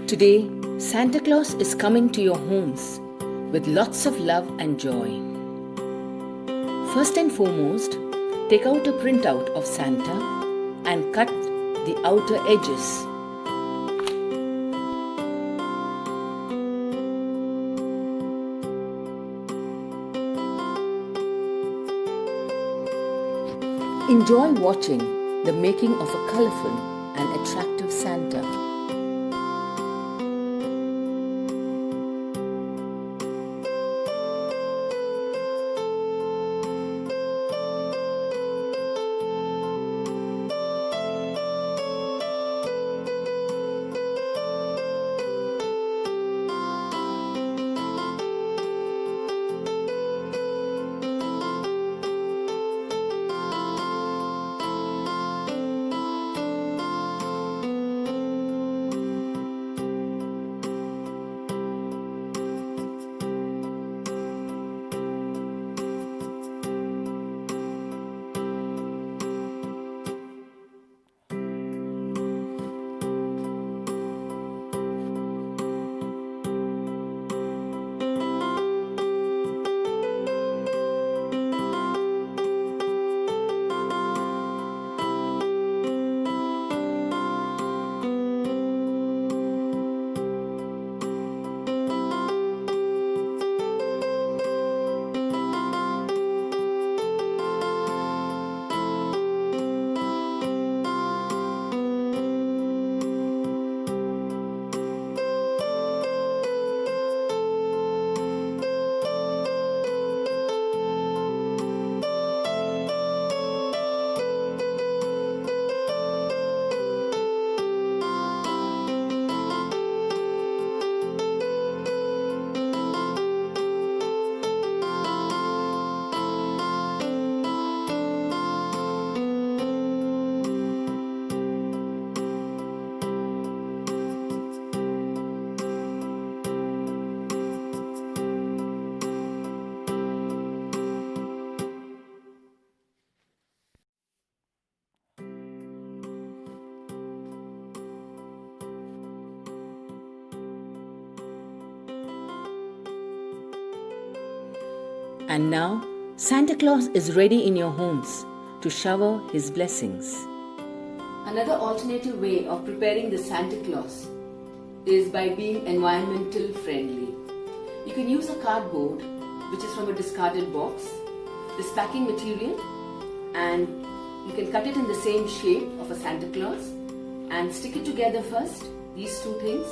Today, Santa Claus is coming to your homes with lots of love and joy. First and foremost, take out a printout of Santa and cut the outer edges. Enjoy watching the making of a colorful and attractive Santa. And now, Santa Claus is ready in your homes to shower his blessings. Another alternative way of preparing the Santa Claus is by being environmental friendly. You can use a cardboard which is from a discarded box, this packing material, and you can cut it in the same shape of a Santa Claus and stick it together first, these two things,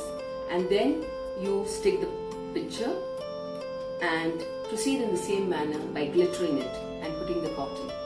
and then you stick the picture and proceed in the same manner by glittering it and putting the cotton.